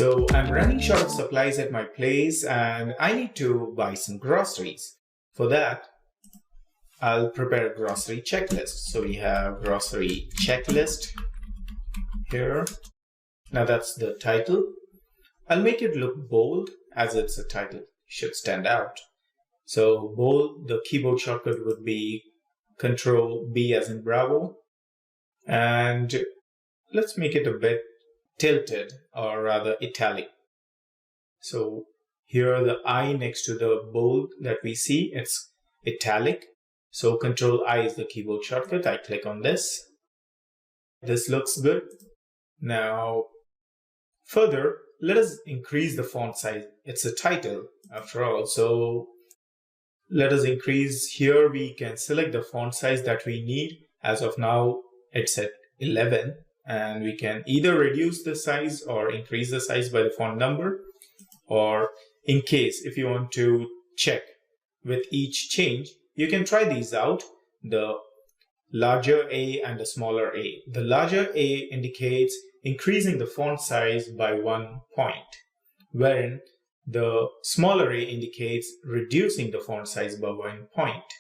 So I'm running short of supplies at my place and I need to buy some groceries. For that, I'll prepare a grocery checklist. So we have grocery checklist here. Now that's the title. I'll make it look bold as it's a title. It should stand out. So bold, the keyboard shortcut would be Control B as in Bravo. And let's make it a bit tilted, or rather italic. So here the I next to the bold that we see, it's italic. So Control I is the keyboard shortcut. I click on this. This looks good. Now further, let us increase the font size. It's a title after all. So let us increase. Here we can select the font size that we need. As of now, it's at 11. And we can either reduce the size or increase the size by the font number. Or in case if you want to check with each change, you can try these out. The larger A and the smaller A. The larger A indicates increasing the font size by 1 point, wherein the smaller A indicates reducing the font size by 1 point.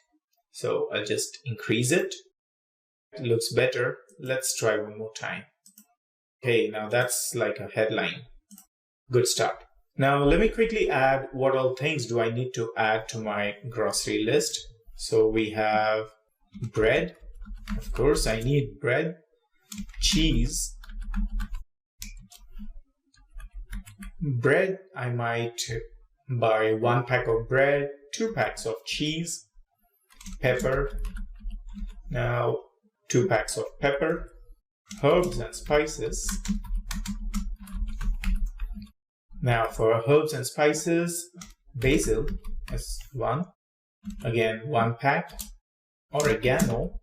So I'll just increase it. It looks better. Let's try one more time. Okay, now that's like a headline. Good start. Now let me quickly add what all things do I need to add to my grocery list. So we have bread. Of course, I need bread. Cheese. Bread, I might buy 1 pack of bread, 2 packs of cheese. Pepper. Now 2 packs of pepper. Herbs and spices. Now for herbs and spices, basil is 1. Again, 1 pack. Oregano.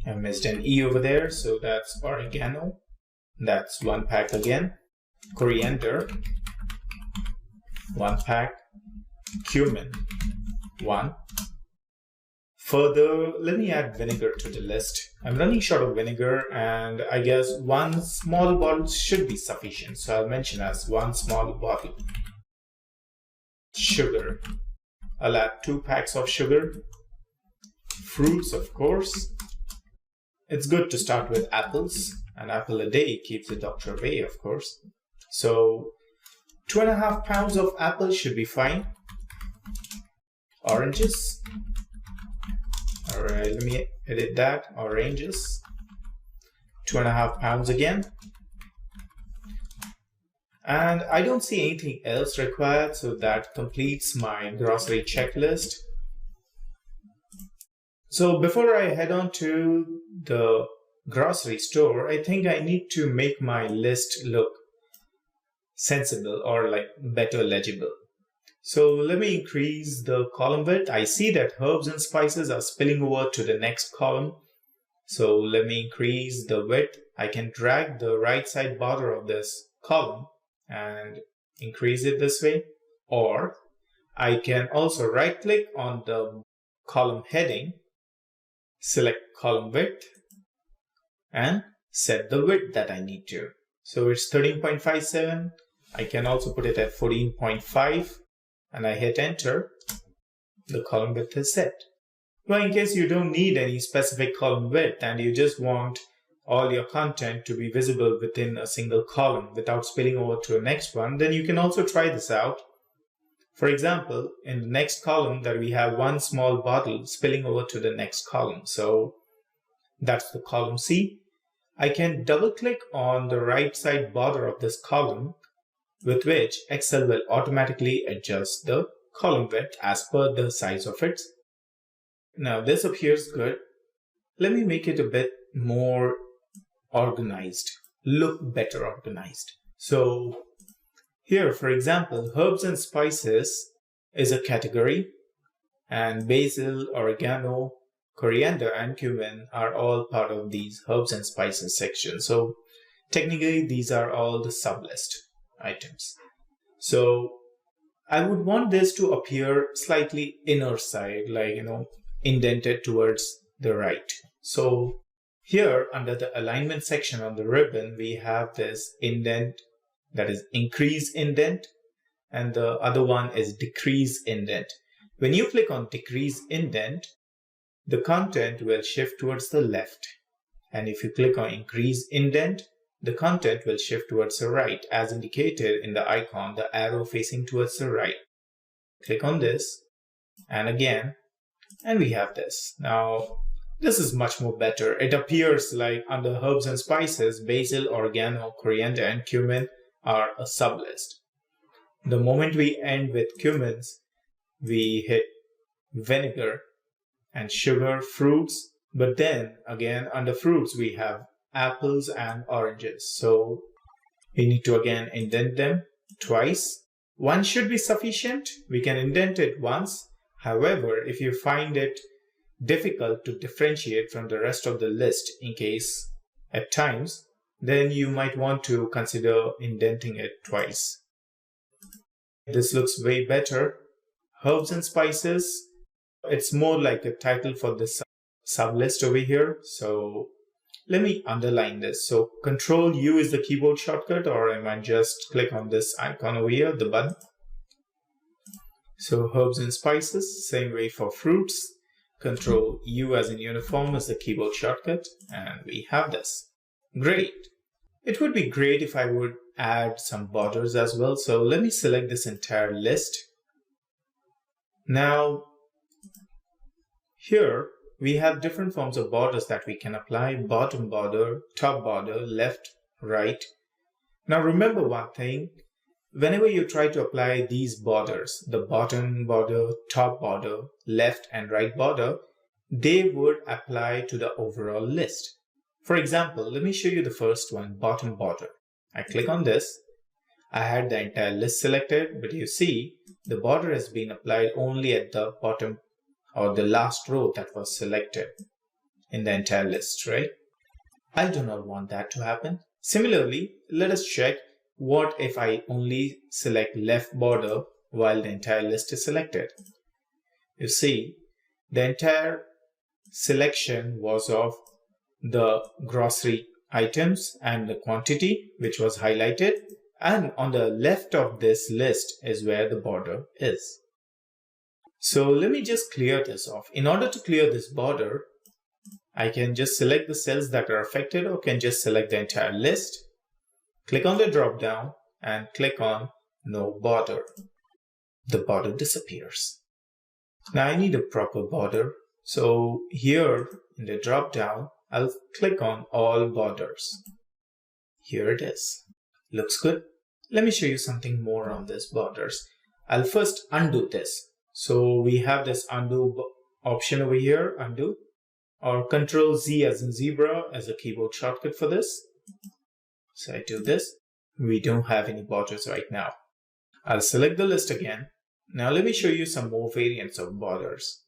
I missed an E over there, so that's oregano. That's 1 pack again. Coriander, 1 pack. Cumin, 1. Further, let me add vinegar to the list. I'm running short of vinegar and I guess 1 small bottle should be sufficient. So I'll mention as 1 small bottle. Sugar, I'll add 2 packs of sugar. Fruits, of course. It's good to start with apples. An apple a day keeps the doctor away, of course. So 2.5 pounds of apples should be fine. Oranges. All right, let me edit that. Oranges. 2.5 pounds again. And I don't see anything else required, so that completes my grocery checklist. So before I head on to the grocery store, I think I need to make my list look sensible or like better legible. So let me increase the column width. I see that herbs and spices are spilling over to the next column. So let me increase the width. I can drag the right side border of this column and increase it this way. Or I can also right click on the column heading, select column width, and set the width that I need to. So it's 13.57. I can also put it at 14.5 and I hit enter. The column width is set. Well, in case you don't need any specific column width and you just want all your content to be visible within a single column without spilling over to the next one, then you can also try this out. For example, in the next column that we have 1 small bottle spilling over to the next column. So that's the column C. I can double click on the right side border of this column, with which Excel will automatically adjust the column width as per the size of it. Now this appears good. Let me make it a bit more organized, look better organized. So here, for example, herbs and spices is a category, and basil, oregano, coriander, and cumin are all part of these herbs and spices section. So technically, these are all the sublist items. So I would want this to appear slightly inner side, like, indented towards the right. So Here under the alignment section on the ribbon, we have this indent, that is increase indent, and the other one is decrease indent. When you click on decrease indent, the content will shift towards the left. And if you click on increase indent, the content will shift towards the right, as indicated in the icon, the arrow facing towards the right. Click on this, and again, and we have this. Now, this is much more better. It appears like under herbs and spices, basil, oregano, coriander, and cumin are a sublist. The moment we end with cumins, we hit vinegar and sugar, fruits, but then again under fruits we have apples and oranges. So we need to again indent them twice. One should be sufficient. We can indent it once. However, if you find it difficult to differentiate from the rest of the list in case at times, then you might want to consider indenting it twice. This looks way better. Herbs and spices, it's more like a title for this sublist over here. So let me underline this. So Control U is the keyboard shortcut, or I might just click on this icon over here, the button. So herbs and spices, same way for fruits. Control U as in uniform is the keyboard shortcut, and we have this. Great. It would be great if I would add some borders as well. So let me select this entire list. Now, here we have different forms of borders that we can apply: bottom border, top border, left, right. Now remember one thing, whenever you try to apply these borders, the bottom border, top border, left and right border, they would apply to the overall list. For example, let me show you the first one, bottom border. I click on this. I had the entire list selected, but you see the border has been applied only at the bottom or the last row that was selected in the entire list, right? I do not want that to happen. Similarly, let us check what if I only select left border while the entire list is selected. You see, the entire selection was of the grocery items and the quantity which was highlighted, and on the left of this list is where the border is. So let me just clear this off. In order to clear this border, I can just select the cells that are affected, or can just select the entire list, click on the drop down and click on no border. The border disappears. Now I need a proper border. So here in the drop down, I'll click on all borders. Here it is. Looks good. Let me show you something more on this borders. I'll first undo this. So we have this undo option over here, undo, or Control Z as in zebra as a keyboard shortcut for this. So I do this. We don't have any borders right now. I'll select the list again. Now let me show you some more variants of borders.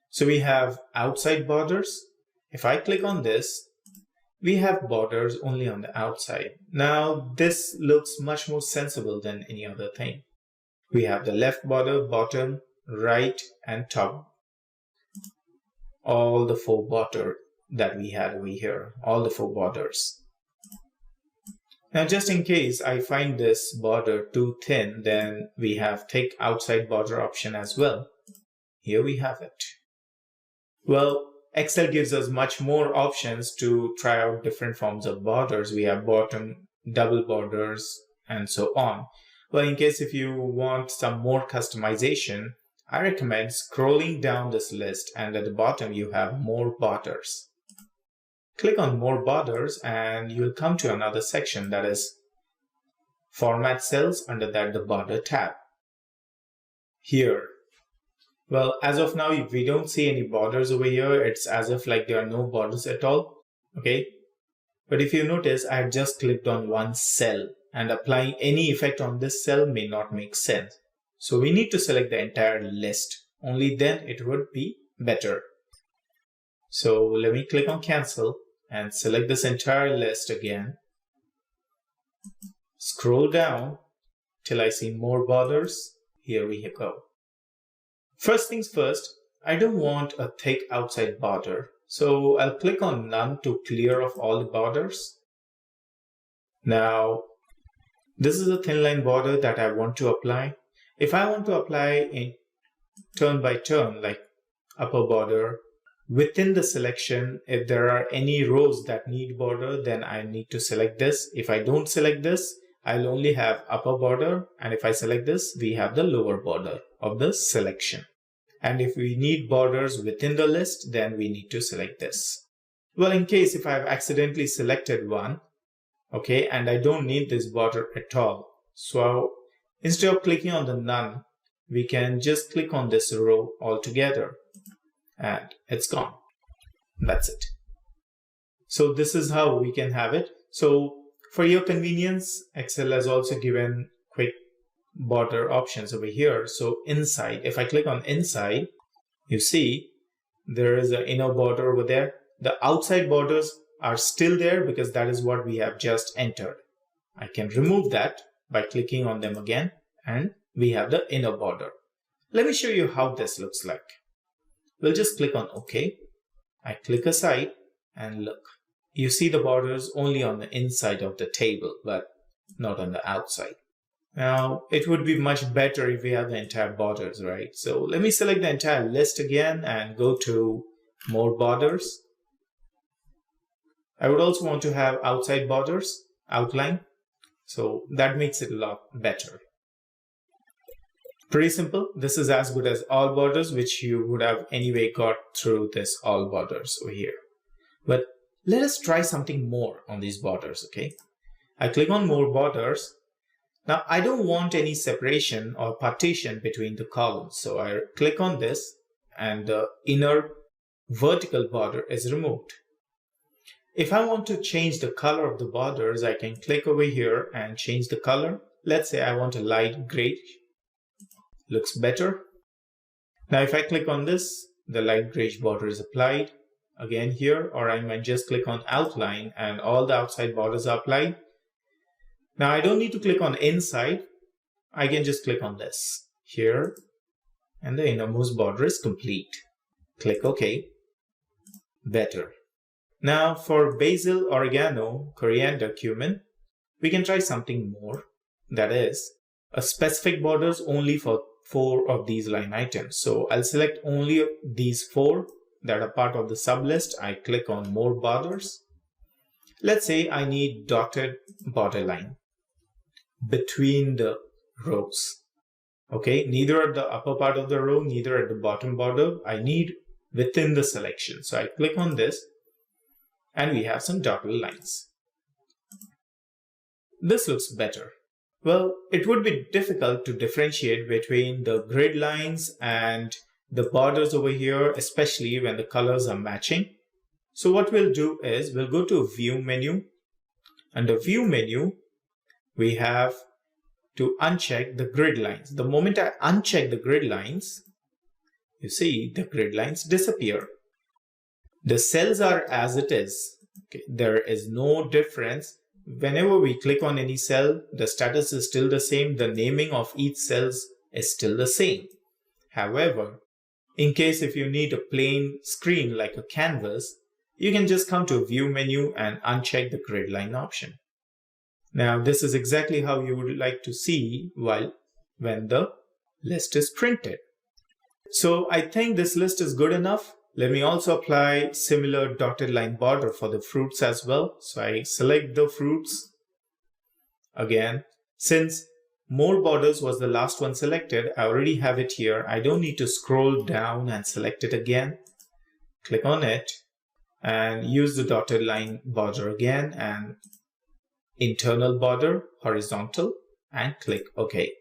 So we have outside borders. If I click on this, we have borders only on the outside. Now this looks much more sensible than any other thing. We have the left border, bottom, right, and top. All the four borders that we had over here, all the four borders. Now just in case I find this border too thin, then we have thick outside border option as well. Here we have it. Well, Excel gives us much more options to try out different forms of borders. We have bottom, double borders, and so on. Well, in case if you want some more customization, I recommend scrolling down this list, and at the bottom you have more borders. Click on more borders and you'll come to another section, that is format cells. Under that, the border tab. Here, well, as of now, if we don't see any borders over here, it's as if like there are no borders at all. Okay. But if you notice, I had just clicked on one cell, and applying any effect on this cell may not make sense. So we need to select the entire list. Only then it would be better. So let me click on cancel and select this entire list again. Scroll down till I see more borders. Here we go. First things first, I don't want a thick outside border. So I'll click on none to clear off all the borders. Now, this is a thin line border that I want to apply. If I want to apply in turn by turn, like upper border, within the selection, if there are any rows that need border, then I need to select this. If I don't select this, I'll only have upper border. And if I select this, we have the lower border of the selection. And if we need borders within the list, then we need to select this. Well, in case if I've accidentally selected one, okay, and I don't need this border at all. So instead of clicking on the none, we can just click on this row altogether and it's gone. That's it. So this is how we can have it. So for your convenience, Excel has also given quick border options over here. So inside, if I click on inside, you see there is an inner border over there. The outside borders are still there because that is what we have just entered. I can remove that by clicking on them again and we have the inner border. Let me show you how this looks like. We'll just click on OK. I click aside and look. You see the borders only on the inside of the table, but not on the outside. Now, it would be much better if we have the entire borders, right? So let me select the entire list again and go to more borders. I would also want to have outside borders, outline. So that makes it a lot better. Pretty simple. This is as good as all borders, which you would have anyway got through this all borders over here. But let us try something more on these borders, okay? I click on more borders. Now, I don't want any separation or partition between the columns. So I click on this and the inner vertical border is removed. If I want to change the color of the borders, I can click over here and change the color. Let's say I want a light gray. Looks better. Now, if I click on this, the light grayish border is applied again here, or I might just click on outline and all the outside borders are applied. Now, I don't need to click on inside. I can just click on this here and the innermost border is complete. Click OK. Better. Now, for basil, oregano, coriander, cumin, we can try something more. That is a specific borders only for 4 of these line items. So I'll select only these 4 that are part of the sublist. I click on more borders. Let's say I need dotted borderline between the rows. Okay, neither at the upper part of the row, neither at the bottom border. I need within the selection. So I click on this and we have some dotted lines. This looks better. Well, it would be difficult to differentiate between the grid lines and the borders over here, especially when the colors are matching. So what we'll do is we'll go to View menu. Under View menu, we have to uncheck the grid lines. The moment I uncheck the grid lines, you see the grid lines disappear. The cells are as it is. Okay, there is no difference. Whenever we click on any cell, the status is still the same. The naming of each cells is still the same. However, in case if you need a plain screen like a canvas, you can just come to View menu and uncheck the grid line option. Now, this is exactly how you would like to see when the list is printed. So I think this list is good enough. Let me also apply similar dotted line border for the fruits as well. So I select the fruits. Again, since more borders was the last one selected, I already have it here. I don't need to scroll down and select it again. Click on it and use the dotted line border again and internal border, horizontal, and click OK.